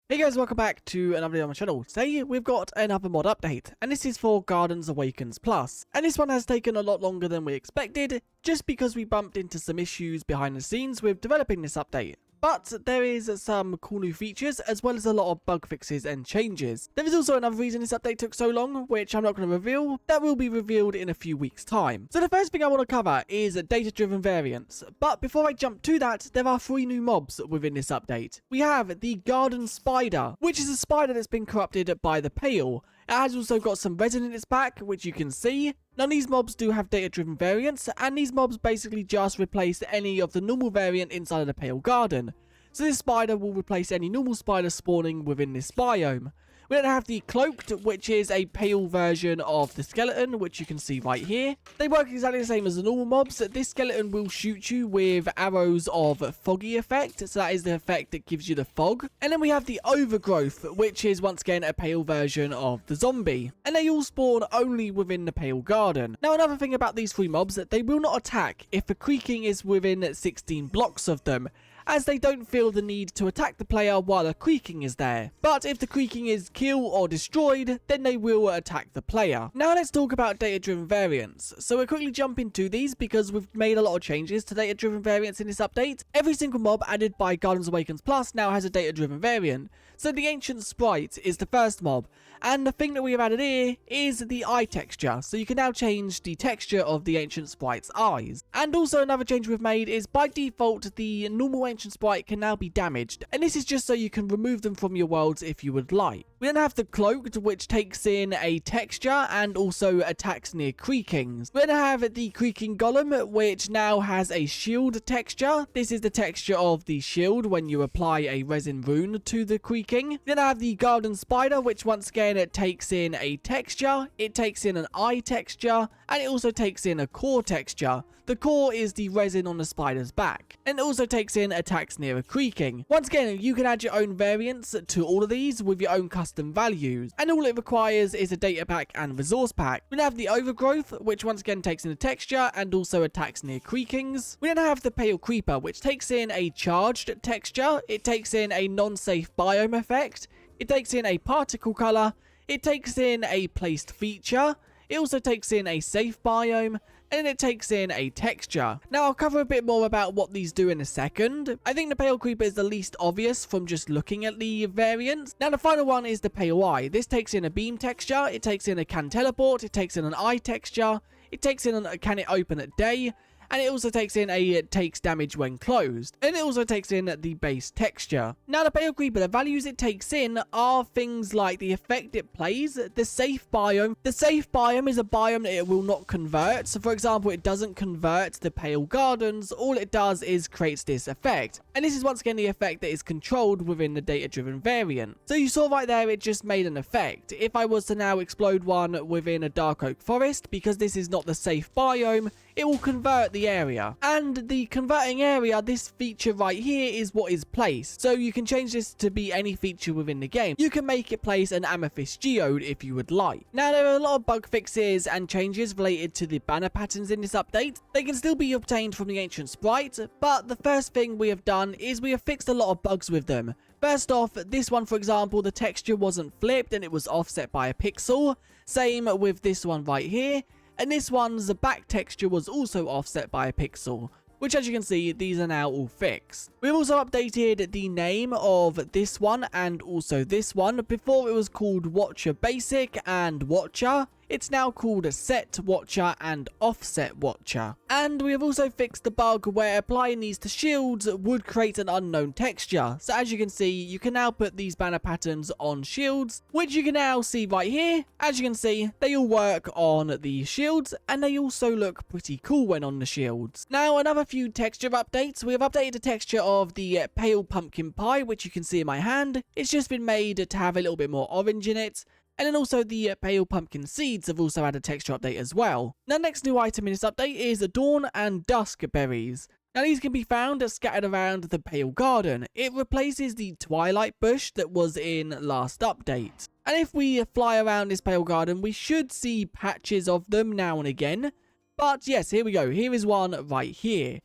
Hey guys, welcome back to another video on my channel. Today we've got another mod update, and this is for Gardens Awakens Plus. And this one has taken a lot longer than we expected, just because we bumped into some issues behind the scenes with developing this update. But there is some cool new features, as well as a lot of bug fixes and changes. There is also another reason this update took so long, which I'm not going to reveal, that will be revealed in a few weeks' time. So the first thing I want to cover is data-driven variants. But before I jump to that, there are 3 new mobs within this update. We have the Garden Spider, which is a spider that's been corrupted by the Pale. It has also got some resin in its back, which you can see. Now these mobs do have data-driven variants, and these mobs basically just replace any of the normal variant inside of the Pale Garden. So this spider will replace any normal spider spawning within this biome. We then have the Cloaked, which is a pale version of the skeleton, which you can see right here. They work exactly the same as the normal mobs. This skeleton will shoot you with arrows of foggy effect, so that is the effect that gives you the fog. And then we have the Overgrowth, which is once again a pale version of the zombie. And they all spawn only within the Pale Garden. Now another thing about these 3 mobs, they will not attack if the creaking is within 16 blocks of them, as they don't feel the need to attack the player while a creaking is there. But if the creaking is killed or destroyed, then they will attack the player. Now let's talk about data-driven variants. So we'll quickly jump into these because we've made a lot of changes to data-driven variants in this update. Every single mob added by Gardens Awakens Plus now has a data-driven variant. So the Ancient Sprite is the first mob, and the thing that we have added here is the eye texture. So you can now change the texture of the Ancient Sprite's eyes. And also another change we've made is by default the normal Ancient Sprite can now be damaged, and this is just so you can remove them from your worlds if you would like. We then have the Cloaked, which takes in a texture and also attacks near creakings. We then have the Creaking Golem, which now has a shield texture. This is the texture of the shield when you apply a resin rune to the creaking. Then I have the Garden Spider, which once again it takes in a texture, it takes in an eye texture, and it also takes in a core texture. The core is the resin on the spider's back, and it also takes in attacks near a creaking. Once again, you can add your own variants to all of these with your own custom values, and all it requires is a data pack and resource pack. We then have the Overgrowth, which once again takes in a texture and also attacks near creakings. We then have the Pale Creeper, which takes in a charged texture, it takes in a non-safe biome effect, it takes in a particle color, it takes in a placed feature, it also takes in a safe biome, and it takes in a texture. Now I'll cover a bit more about what these do in a second. I think the Pale Creeper is the least obvious from just looking at the variants. Now the final one is the Pale Eye. This takes in a beam texture, it takes in a can teleport, it takes in an eye texture, it takes in a can it open at day, and it also takes in a takes damage when closed. And it also takes in the base texture. Now the Pale Creeper, the values it takes in are things like the effect it plays, the safe biome. The safe biome is a biome that it will not convert. So for example, it doesn't convert the Pale Gardens. All it does is creates this effect. And this is once again the effect that is controlled within the data-driven variant. So you saw right there, it just made an effect. If I was to now explode one within a dark oak forest, because this is not the safe biome, it will convert the area. And the converting area, this feature right here is what is placed. So you can change this to be any feature within the game. You can make it place an amethyst geode if you would like. Now there are a lot of bug fixes and changes related to the banner patterns in this update. They can still be obtained from the Ancient Sprite, but the first thing we have done is we have fixed a lot of bugs with them. First off, this one for example, the texture wasn't flipped and it was offset by a pixel. Same with this one right here. And this one's back texture was also offset by a pixel, which as you can see, these are now all fixed. We've also updated the name of this one and also this one. Before it was called Watcher Basic and Watcher. It's now called a Set Watcher and Offset Watcher. And we have also fixed the bug where applying these to shields would create an unknown texture. So as you can see, you can now put these banner patterns on shields, which you can now see right here. As you can see, they all work on the shields, and they also look pretty cool when on the shields. Now, another few texture updates. We have updated the texture of the Pale Pumpkin Pie, which you can see in my hand. It's just been made to have a little bit more orange in it. And then also the Pale Pumpkin Seeds have also had a texture update as well. Now, next new item in this update is Dawn and Dusk Berries. Now, these can be found scattered around the Pale Garden. It replaces the Twilight Bush that was in last update. And if we fly around this Pale Garden, we should see patches of them now and again. But yes, here we go. Here is one right here.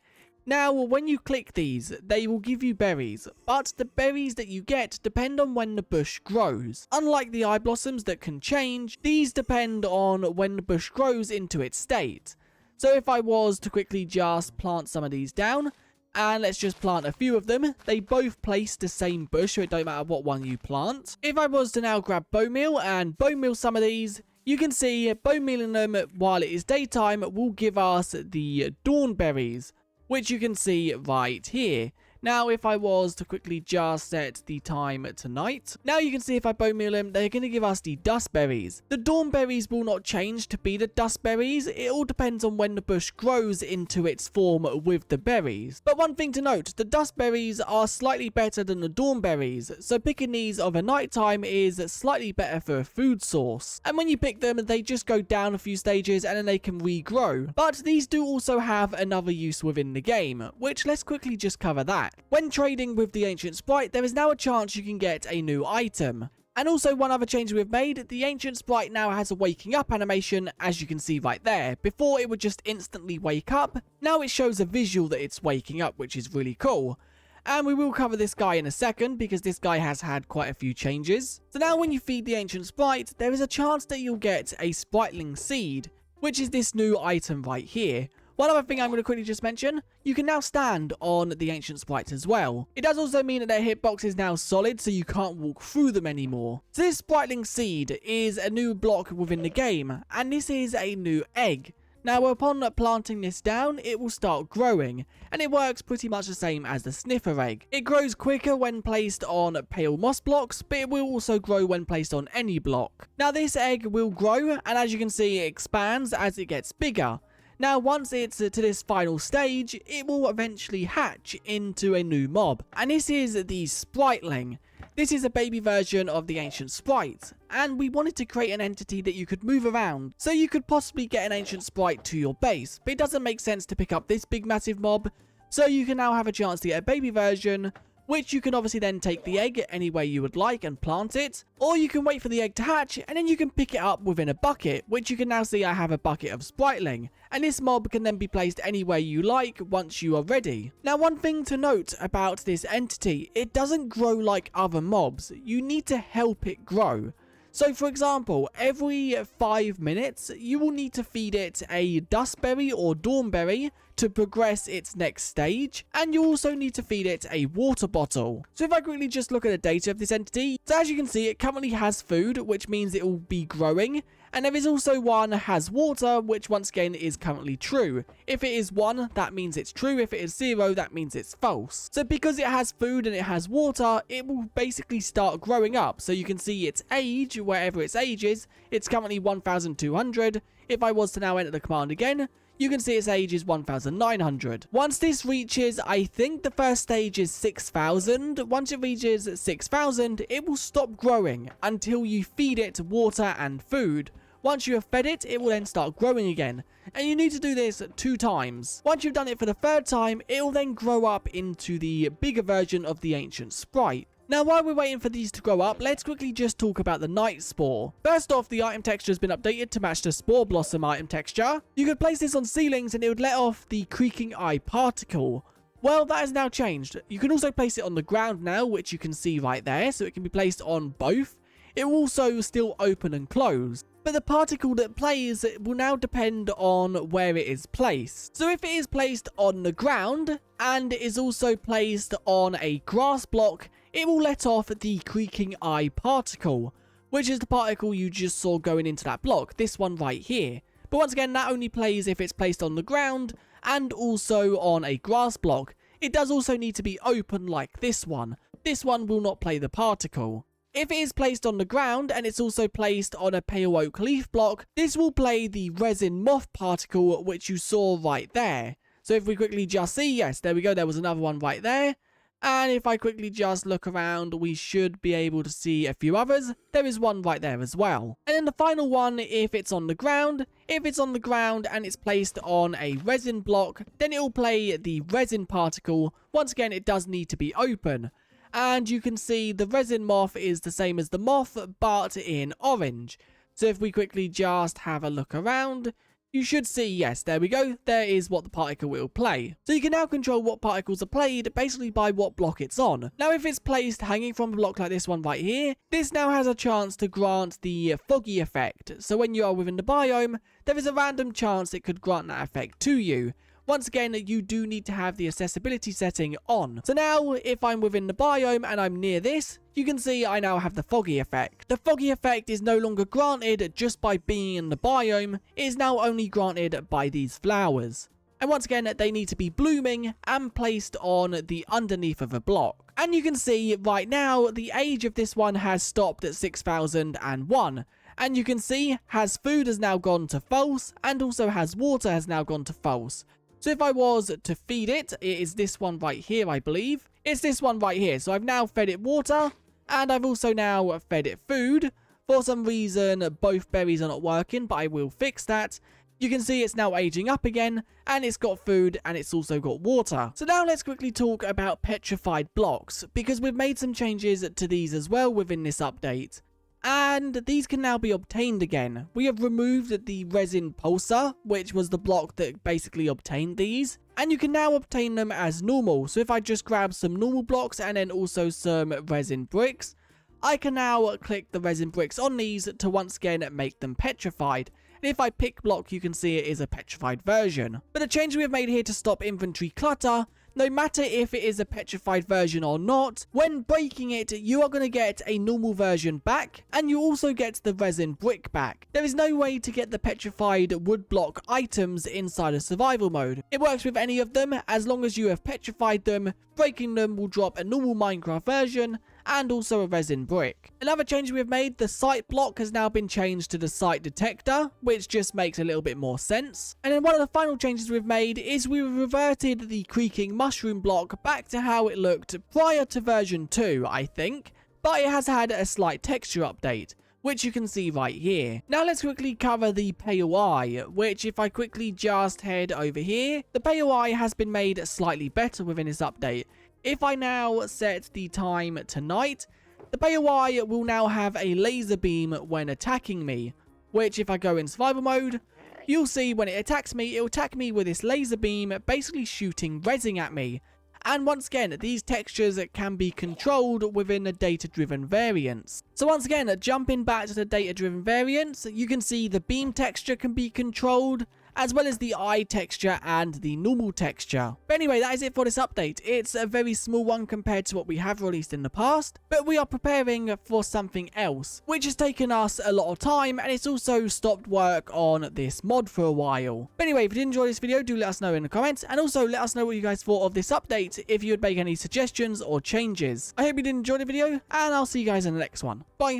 Now, when you click these, they will give you berries, but the berries that you get depend on when the bush grows. Unlike the eye blossoms that can change, these depend on when the bush grows into its state. So if I was to quickly just plant some of these down, and let's just plant a few of them, they both place the same bush, so it don't matter what one you plant. If I was to now grab bone meal and bone meal some of these, you can see bone mealing them while it is daytime will give us the dawn berries, which you can see right here. Now, if I was to quickly just set the time to night, now you can see if I bone meal them, they're going to give us the dusk berries. The dawn berries will not change to be the dusk berries. It all depends on when the bush grows into its form with the berries. But one thing to note, the dusk berries are slightly better than the dawn berries, so picking these over nighttime is slightly better for a food source. And when you pick them, they just go down a few stages and then they can regrow. But these do also have another use within the game, which let's quickly just cover that. When trading with the Ancient Sprite, there is now a chance you can get a new item. And also one other change we've made, the Ancient Sprite now has a waking up animation, as you can see right there. Before it would just instantly wake up, now it shows a visual that it's waking up, which is really cool. And we will cover this guy in a second, because this guy has had quite a few changes. So now when you feed the Ancient Sprite, there is a chance that you'll get a Spriteling seed, which is this new item right here. One other thing I'm going to quickly just mention, you can now stand on the Ancient Sprites as well. It does also mean that their hitbox is now solid, so you can't walk through them anymore. So this Spriteling seed is a new block within the game, and this is a new egg. Now, upon planting this down, it will start growing, and it works pretty much the same as the sniffer egg. It grows quicker when placed on pale moss blocks, but it will also grow when placed on any block. Now, this egg will grow, and as you can see, it expands as it gets bigger. Now, once it's to this final stage, it will eventually hatch into a new mob. And this is the Spriteling. This is a baby version of the Ancient Sprite. And we wanted to create an entity that you could move around. So you could possibly get an Ancient Sprite to your base. But it doesn't make sense to pick up this big massive mob. So you can now have a chance to get a baby version, which you can obviously then take the egg anywhere you would like and plant it, or you can wait for the egg to hatch and then you can pick it up within a bucket, which you can now see I have a bucket of Spriteling, and this mob can then be placed anywhere you like once you are ready. Now, one thing to note about this entity, it doesn't grow like other mobs, you need to help it grow. So for example, every 5 minutes, you will need to feed it a duskberry or dawnberry to progress its next stage, and you also need to feed it a water bottle. So if I quickly just look at the data of this entity, so as you can see, it currently has food, which means it will be growing, and there is also one that has water, which once again is currently true. If it is 1, that means it's true. If it is 0, that means it's false. So because it has food and it has water, it will basically start growing up. So you can see its age, wherever its age is, it's currently 1200. If I was to now enter the command again, you can see its age is 1900. Once this reaches, I think the first stage is 6000. Once it reaches 6000, it will stop growing until you feed it water and food. Once you have fed it, it will then start growing again. And you need to do this 2 times. Once you've done it for the 3rd time, it will then grow up into the bigger version of the Ancient Sprite. Now, while we're waiting for these to grow up, let's quickly just talk about the night spore. First off, the item texture has been updated to match the spore blossom item texture. You could place this on ceilings and it would let off the creaking eye particle. Well, that has now changed. You can also place it on the ground now, which you can see right there, so it can be placed on both. It will also still open and close. But the particle that plays will now depend on where it is placed. So if it is placed on the ground and it is also placed on a grass block, it will let off the creaking eye particle, which is the particle you just saw going into that block, this one right here. But once again, that only plays if it's placed on the ground and also on a grass block. It does also need to be open like this one. This one will not play the particle. If it is placed on the ground and it's also placed on a pale oak leaf block, this will play the resin moth particle, which you saw right there. So if we quickly just see, yes, there we go, there was another one right there. And if I quickly just look around, we should be able to see a few others. There is one right there as well. And then the final one, if it's on the ground and it's placed on a resin block, then it will play the resin particle. Once again, it does need to be open. And you can see the resin moth is the same as the moth, but in orange. So if we quickly just have a look around, you should see, yes, there we go, there is what the particle will play. So you can now control what particles are played basically by what block it's on. Now if it's placed hanging from a block like this one right here, this now has a chance to grant the foggy effect. So when you are within the biome, there is a random chance it could grant that effect to you. Once again, you do need to have the accessibility setting on. So now, if I'm within the biome and I'm near this, you can see I now have the foggy effect. The foggy effect is no longer granted just by being in the biome, it is now only granted by these flowers. And once again, they need to be blooming and placed on the underneath of a block. And you can see right now, the age of this one has stopped at 6001. And you can see, has food has now gone to false, and also has water has now gone to false. So if I was to feed it, it is this one right here, I believe. It's this one right here. So I've now fed it water, and I've also now fed it food. For some reason, both berries are not working, but I will fix that. You can see it's now aging up again, and it's got food, and it's also got water. So now let's quickly talk about petrified blocks, because we've made some changes to these as well within this update. And these can now be obtained again. We have removed the resin pulsar, which was the block that basically obtained these. And you can now obtain them as normal. So if I just grab some normal blocks and then also some resin bricks, I can now click the resin bricks on these to once again make them petrified. And if I pick block, you can see it is a petrified version. But the change we have made here to stop inventory clutter, no matter if it is a petrified version or not, when breaking it, you are going to get a normal version back, and you also get the resin brick back. There is no way to get the petrified wood block items inside of survival mode. It works with any of them, as long as you have petrified them, breaking them will drop a normal Minecraft version, and also a resin brick. Another change we have made, the sight block has now been changed to the sight detector, which just makes a little bit more sense. And then one of the final changes we've made is we reverted the creaking mushroom block back to how it looked prior to version 2, I think, but it has had a slight texture update, which you can see right here. Now let's quickly cover the POI, which if I quickly just head over here, the POI has been made slightly better within this update. If I now set the time to night, the POI will now have a laser beam when attacking me, which if I go in survival mode, you'll see when it attacks me, it will attack me with this laser beam, basically shooting resin at me. And once again, these textures can be controlled within the data-driven variants. So once again, jumping back to the data-driven variants, you can see the beam texture can be controlled, as well as the eye texture and the normal texture. But anyway, that is it for this update. It's a very small one compared to what we have released in the past, but we are preparing for something else, which has taken us a lot of time, and it's also stopped work on this mod for a while. But anyway, if you did enjoy this video, do let us know in the comments, and also let us know what you guys thought of this update, if you would make any suggestions or changes. I hope you did enjoy the video, and I'll see you guys in the next one. Bye!